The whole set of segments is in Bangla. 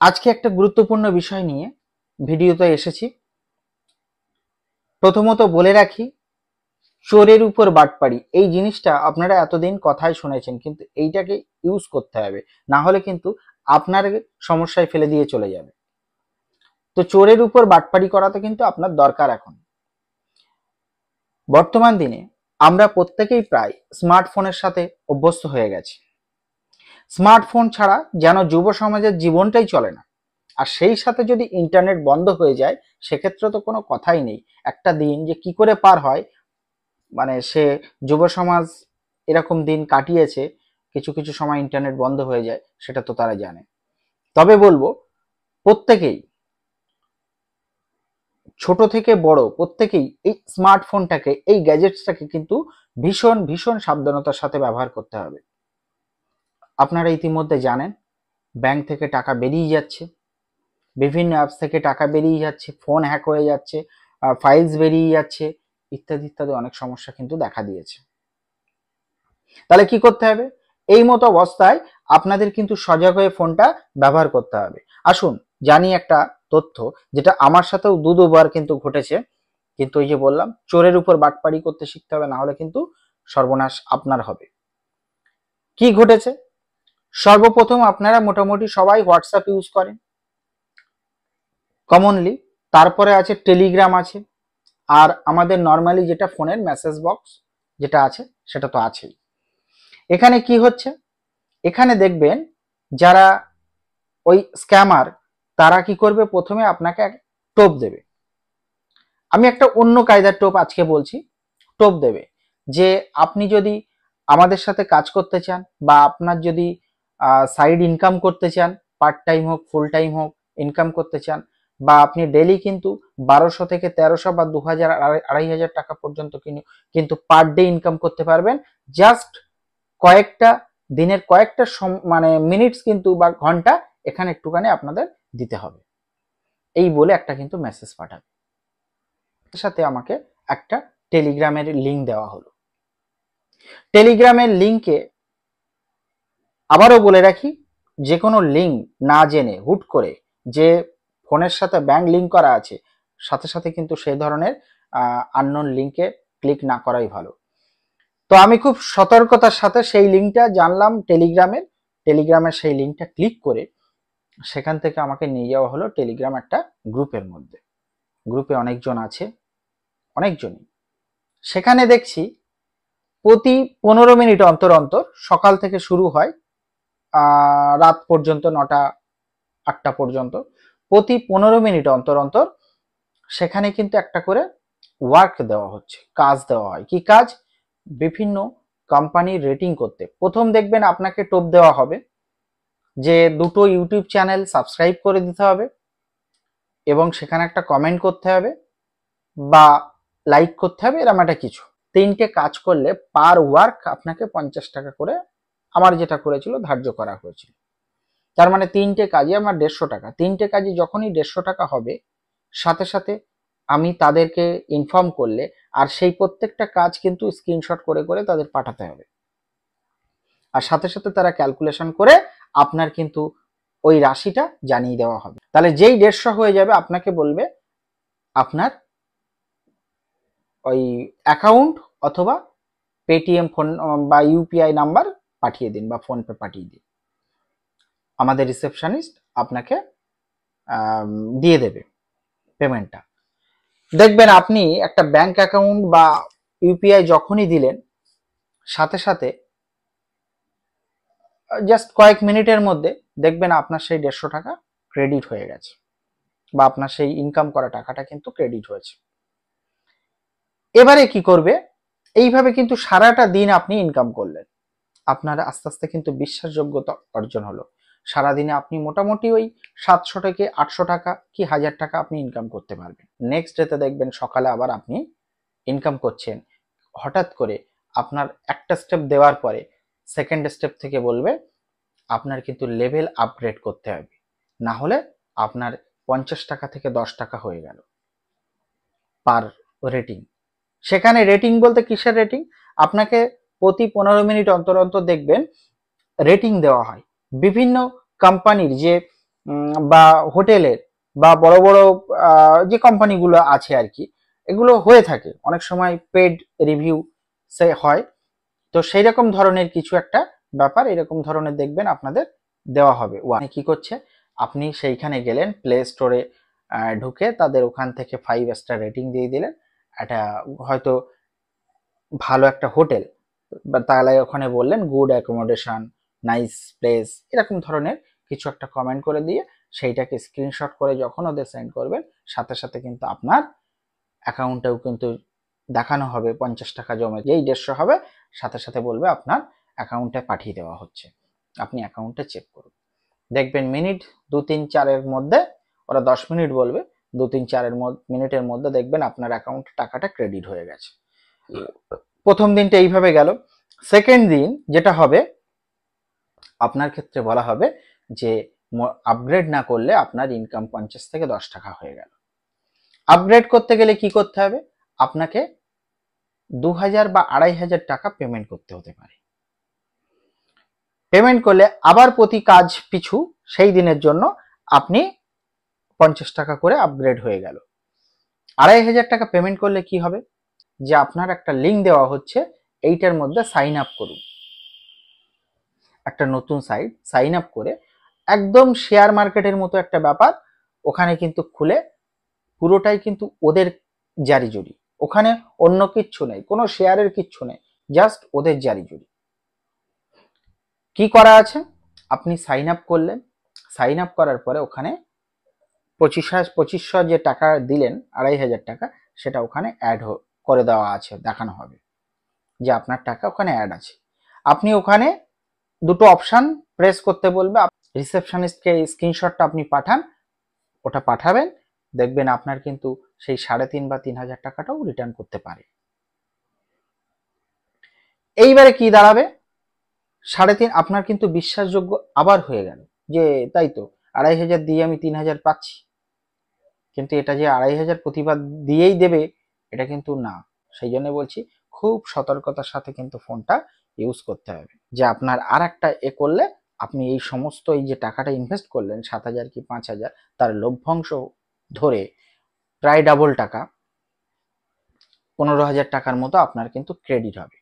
আজকে একটা গুরুত্বপূর্ণ বিষয় নিয়ে ভিডিওতে এসেছি। প্রথমত বলে রাখি, চোরের উপর বাটপাড়ি এই জিনিসটা আপনারা এতদিন কথাই শুনেছেন, কিন্তু এইটাকে ইউজ করতে হবে, না হলে কিন্তু আপনার সমস্যায় ফেলে দিয়ে চলে যাবে। তো চোরের উপর বাটপাড়ি করাতে কিন্তু আপনার দরকার। এখন বর্তমান দিনে আমরা প্রত্যেকেই প্রায় স্মার্টফোনের সাথে অভ্যস্ত হয়ে গেছি। স্মার্টফোন ছাড়া যেন যুব সমাজের জীবনটাই চলে না। আর সেই সাথে যদি ইন্টারনেট বন্ধ হয়ে যায়, সেক্ষেত্রে তো কোনো কথাই নেই। একটা দিন যে কি করে পার হয়, মানে সে যুব সমাজ এরকম দিন কাটিয়েছে, কিছু কিছু সময় ইন্টারনেট বন্ধ হয়ে যায়, সেটা তো তারা জানে। তবে বলবো, প্রত্যেকেই, ছোট থেকে বড় প্রত্যেকেই এই স্মার্টফোনটাকে, এই গ্যাজেটসটাকে কিন্তু ভীষণ ভীষণ সাবধানতার সাথে ব্যবহার করতে হবে। আপনারা ইতিমধ্যে জানেন, ব্যাংক থেকে টাকা বেরিয়ে যাচ্ছে, বিভিন্ন অ্যাপস থেকে টাকা বেরিয়ে যাচ্ছে, ফোন হ্যাক হয়ে যাচ্ছে, ফাইলস বেরিয়ে যাচ্ছে, ইত্যাদি ইত্যাদি অনেক সমস্যা কিন্তু দেখা দিয়েছে। তাহলে কি করতে হবে? এই মতো অবস্থায় আপনাদের কিন্তু সজাগ হয়ে ফোনটা ব্যবহার করতে হবে। আসুন জানি একটা তথ্য, যেটা আমার সাথেও দুবার কিন্তু ঘটেছে। কিন্তু ওই যে বললাম, চোরের উপর বাটপাড়ি করতে শিখতে হবে, না হলে কিন্তু সর্বনাশ আপনার হবে। কি ঘটেছে? সর্বপ্রথম আপনারা মোটামুটি সবাই হোয়াটসঅ্যাপ ইউজ করেন কমনলি, তারপরে আছে টেলিগ্রাম আছে, আর আমাদের নর্মালি যেটা ফোনের মেসেজ বক্স যেটা আছে সেটা তো আছেই। এখানে কি হচ্ছে? এখানে দেখবেন যারা ওই স্ক্যামার, তারা কি করবে, প্রথমে আপনাকে টোপ দেবে। আমি একটা অন্য কায়দার টোপ আজকে বলছি। টোপ দেবে যে আপনি যদি আমাদের সাথে কাজ করতে চান, বা আপনার যদি সাইড ইনকাম করতে চান, পার্ট টাইম হোক ফুল টাইম হোক, ইনকাম করতে চান, বা আপনি ডেলি কিন্তু 1200 থেকে 1300 বা 2000 2500 টাকা পর্যন্ত কিন্তু পার ডে ইনকাম করতে পারবেন। জাস্ট কয়েকটা দিনের কয়েকটা মানে মিনিটস কিন্তু বা ঘন্টা এখানে একটুখানি আপনাদের দিতে হবে, এই বলে একটা কিন্তু মেসেজ পাঠাবে। এর সাথে আমাকে একটা টেলিগ্রামের লিঙ্ক দেওয়া হলো। টেলিগ্রামের লিঙ্কে আবারও বলে রাখি, যে কোনো লিঙ্ক না জেনে হুট করে, যে ফোনের সাথে ব্যাংক লিঙ্ক করা আছে, সাথে সাথে কিন্তু সেই ধরনের আননোন লিঙ্কে ক্লিক না করাই ভালো। তো আমি খুব সতর্কতার সাথে সেই লিঙ্কটা জানলাম টেলিগ্রামের সেই লিঙ্কটা ক্লিক করে সেখান থেকে আমাকে নিয়ে যাওয়া হলো টেলিগ্রাম একটা গ্রুপের মধ্যে। গ্রুপে অনেকজন আছে, অনেকজনই। সেখানে দেখছি প্রতি 15 মিনিট অন্তর অন্তর, সকাল থেকে শুরু হয় রাত পর্যন্ত 9টা 8টা পর্যন্ত, প্রতি 15 মিনিট অন্তর অন্তর সেখানে কিন্তু একটা করে ওয়ার্ক দেওয়া হচ্ছে, কাজ দেওয়া হয়। কি কাজ? বিভিন্ন কোম্পানির রেটিং করতে। প্রথম দেখবেন আপনাকে টোপ দেওয়া হবে যে দুটো ইউটিউব চ্যানেল সাবস্ক্রাইব করে দিতে হবে, এবং সেখানে একটা কমেন্ট করতে হবে বা লাইক করতে হবে, এরকম একটা কিছু। 3টে কাজ করলে পার ওয়ার্ক আপনাকে 50 টাকা করে, আমার যেটা করেছিল, ধার্য করা হয়েছিল। তার মানে 3টে কাজে আমার 150 টাকা। 3টে কাজে যখনই 150 টাকা হবে, সাথে সাথে আমি তাদেরকে ইনফর্ম করলে, আর সেই প্রত্যেকটা কাজ কিন্তু স্ক্রিনশট করে করে তাদের পাঠাতে হবে, আর সাথে সাথে তারা ক্যালকুলেশন করে আপনার কিন্তু ওই রাশিটা জানিয়ে দেওয়া হবে। তাহলে যেই 150 হয়ে যাবে, আপনাকে বলবে আপনার ওই অ্যাকাউন্ট অথবা পেটিএম ফোন বা ইউপিআই নাম্বার পাঠিয়ে দিন, বা ফোনপে পাঠিয়ে দিন। আমাদের রিসেপশনিস্ট আপনাকে দিয়ে দেবে পেমেন্টটা। দেখবেন আপনি একটা ব্যাংক অ্যাকাউন্ট বা ইউপিআই যখনই দিলেন, সাথে সাথে জাস্ট কয়েক মিনিটের মধ্যে দেখবেন আপনার সেই 150 টাকা ক্রেডিট হয়ে গেছে, বা আপনার সেই ইনকাম করা টাকাটা কিন্তু ক্রেডিট হয়েছে। এবারে কি করবে? এইভাবে কিন্তু সারাটা দিন আপনি ইনকাম করলেন, আপনার আস্তে আস্তে কিন্তু বিশ্বাসযোগ্যতা অর্জন হলো। সারাদিনে আপনি মোটামুটি ওই 700 থেকে 800 টাকা কি 1000 টাকা আপনি ইনকাম করতে পারবেন। নেক্সট ডেতে দেখবেন সকালে আবার আপনি ইনকাম করছেন। হঠাৎ করে আপনার একটা স্টেপ দেওয়ার পরে সেকেন্ড স্টেপ থেকে বলবে আপনার কিন্তু লেভেল আপগ্রেড করতে হবে, না হলে আপনার 50 টাকা থেকে 10 টাকা হয়ে গেল পার রেটিং। সেখানে রেটিং বলতে কিসের রেটিং? আপনাকে প্রতি 15 মিনিট অন্তর অন্তর দেখবেন রেটিং দেওয়া হয়। বিভিন্ন কোম্পানির যে বা হোটেলের বা বড় বড় যে কোম্পানিগুলো আছে আর কি, এগুলো হয়ে থাকে অনেক সময় পেড রিভিউ সে হয়। তো সেই রকম ধরনের কিছু একটা ব্যাপার এরকম ধরনের দেখবেন আপনাদের দেওয়া হবে। কি করছে, আপনি সেইখানে গেলেন প্লে স্টোরে ঢুকে তাদের ওখান থেকে 5 স্টার রেটিং দিয়ে দিলেন, একটা হয়তো ভালো একটা হোটেল, বা তাহলে ওখানে বললেন গুড অ্যাকোমোডেশন, নাইস প্লেস, এরকম ধরনের কিছু একটা কমেন্ট করে দিয়ে সেইটাকে স্ক্রিনশট করে যখন ওদের সেন্ড করবেন, সাথে সাথে কিন্তু আপনার অ্যাকাউন্টেও কিন্তু দেখানো হবে 50 টাকা জমে, যেই 150 হবে সাথে সাথে বলবে আপনার অ্যাকাউন্টে পাঠিয়ে দেওয়া হচ্ছে, আপনি অ্যাকাউন্টে চেক করুন। দেখবেন মিনিট 2-3-4-এর মধ্যে, ওরা 10 মিনিট বলবে, 2-3-4 মিনিটের মধ্যে দেখবেন আপনার অ্যাকাউন্টে টাকাটা ক্রেডিট হয়ে গেছে। প্রথম দিনটা এইভাবে গেল। সেকেন্ড দিন যেটা হবে, আপনার ক্ষেত্রে বলা হবে যে আপগ্রেড না করলে আপনার ইনকাম 50 থেকে 10 টাকা হয়ে গেল। আপগ্রেড করতে গেলে কি করতে হবে, আপনাকে 2000 বা 2500 টাকা পেমেন্ট করতে হতে পারে। পেমেন্ট করলে আবার প্রতি কাজ পিছু সেই দিনের জন্য আপনি 50 টাকা করে আপগ্রেড হয়ে গেল। 2500 টাকা পেমেন্ট করলে কি হবে, যে আপনার একটা লিঙ্ক দেওয়া হচ্ছে, এইটার মধ্যে সাইন আপ করুন, একটা নতুন সাইট সাইন আপ করে, একদম শেয়ার মার্কেটের মতো একটা ব্যাপার, ওখানে কিন্তু খুলে পুরোটাই কিন্তু ওদের জারি জুরি, ওখানে অন্য কিচ্ছু নেই, কোনো শেয়ারের কিচ্ছু নেই, জাস্ট ওদের জারি জুরি। কি করা আছে, আপনি সাইন আপ করলেন, সাইন আপ করার পরে ওখানে 2500 যে টাকা দিলেন, 2500 টাকা, সেটা ওখানে অ্যাড করে দেওয়া আছে, দেখানো হবে যে আপনার টাকা ওখানে অ্যাড আছে। আপনি ওখানে দুটো অপশন প্রেস করতে বলবে, রিসেপশনিস্টকে স্ক্রিনশটটা আপনি পাঠান, ওটা পাঠাবেন, দেখবেন আপনার কিন্তু সেই 3.5 বা 3000 টাকাটাও রিটার্ন করতে পারে। এইবারে কি দাঁড়াবে, 3.5 আপনার কিন্তু বিশ্বাসযোগ্য আবার হয়ে গেল, যে তাই তো 2500 দিয়ে আমি 3000 পাচ্ছি, কিন্তু এটা যে 2500 প্রতিবার দিয়েই দেবে এটা কিন্তু না। সেই জন্য বলছি খুব সতর্কতার সাথে কিন্তু ফোনটা ইউজ করতে হবে, যে আপনার আর একটা করলে আপনি এই সমস্ত এই যে টাকাটা ইনভেস্ট করলেন 7000 কি 5000, তার লভ্যাংশ ধরে প্রায় ডাবল টাকা 15,000 টাকার মতো আপনার কিন্তু ক্রেডিট হবে।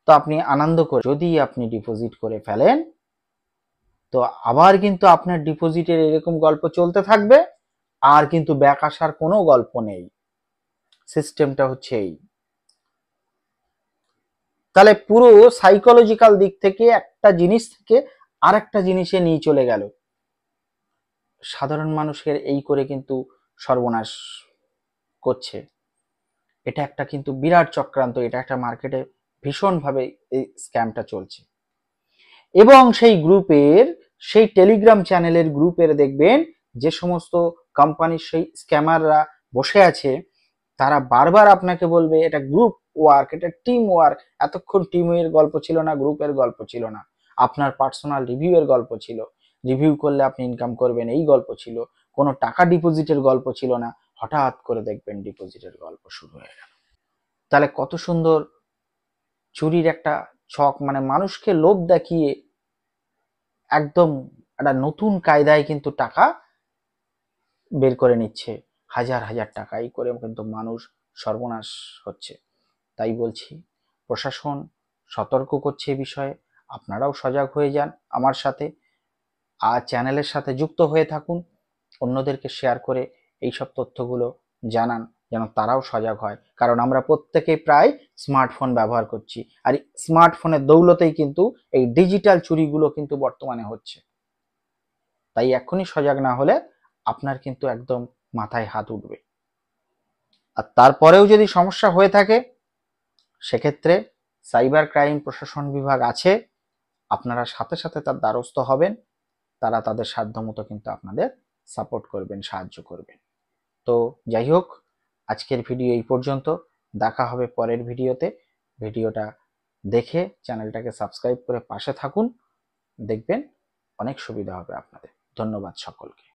তো আপনি আনন্দ করে যদি আপনি ডিপোজিট করে ফেলেন, তো আবার কিন্তু আপনার ডিপোজিটের এরকম গল্প চলতে থাকবে, আর কিন্তু ব্যাক আসার কোনো গল্প নেই। সিস্টেমটা হচ্ছে এই। তাহলে পুরো সাইকোলজিক্যাল দিক থেকে একটা জিনিস থেকে আর একটা জিনিসে নিয়ে চলে গেল, সাধারণ মানুষের এই করে কিন্তু সর্বনাশ করছে। এটা একটা কিন্তু বিরাট চক্রান্ত, এটা একটা মার্কেটে ভীষণভাবে এই স্ক্যামটা চলছে। এবং সেই গ্রুপের, সেই টেলিগ্রাম চ্যানেলের গ্রুপের দেখবেন যে সমস্ত কোম্পানির সেই স্ক্যামাররা বসে আছে, তারা বারবার আপনাকে বলবে এটা গ্রুপ ওয়ার্ক, এটা টিম ওয়ার্ক। এতক্ষণ টিমের গল্প ছিল না, গ্রুপের গল্প ছিল না, আপনার পার্সোনাল রিভিউ এর গল্প ছিল, রিভিউ করলে আপনি ইনকাম করবেন এই গল্প ছিল, কোনো টাকা ডিপোজিটের গল্প ছিল না, হঠাৎ করে দেখবেন ডিপোজিটের গল্প শুরু হয়ে গেল। তাহলে কত সুন্দর চুরির একটা ছক, মানে মানুষকে লোভ দেখিয়ে একদম একটা নতুন কায়দায় কিন্তু টাকা বের করে নিচ্ছে, হাজার হাজার টাকা, এই করে কিন্তু মানুষ সর্বনাশ হচ্ছে। তাই বলছি প্রশাসন সতর্ক করছে এ বিষয়ে, আপনারাও সজাগ হয়ে যান আমার সাথে, আর চ্যানেলের সাথে যুক্ত হয়ে থাকুন, অন্যদেরকে শেয়ার করে এইসব তথ্যগুলো জানান, যেন তারাও সজাগ হয়। কারণ আমরা প্রত্যেকেই প্রায় স্মার্টফোন ব্যবহার করছি, আর স্মার্টফোনের দৌলতেই কিন্তু এই ডিজিটাল চুরিগুলো কিন্তু বর্তমানে হচ্ছে। তাই এখনই সজাগ না হলে আপনার কিন্তু একদম মাথায় হাত উঠবে। আর তারপরেও যদি সমস্যা হয়ে থাকে, সেক্ষেত্রে সাইবার ক্রাইম প্রশাসন বিভাগ আছে, আপনারা সাথে সাথে তার দ্বারস্থ হবেন, তারা তাদের সাধ্যমতো কিন্তু আপনাদের সাপোর্ট করবেন, সাহায্য করবেন। তো যাই হোক, আজকের ভিডিও এই পর্যন্ত, দেখা হবে পরের ভিডিওতে। ভিডিওটা দেখে চ্যানেলটাকে সাবস্ক্রাইব করে পাশে থাকুন, দেখবেন অনেক সুবিধা হবে আপনাদের। ধন্যবাদ সকলকে।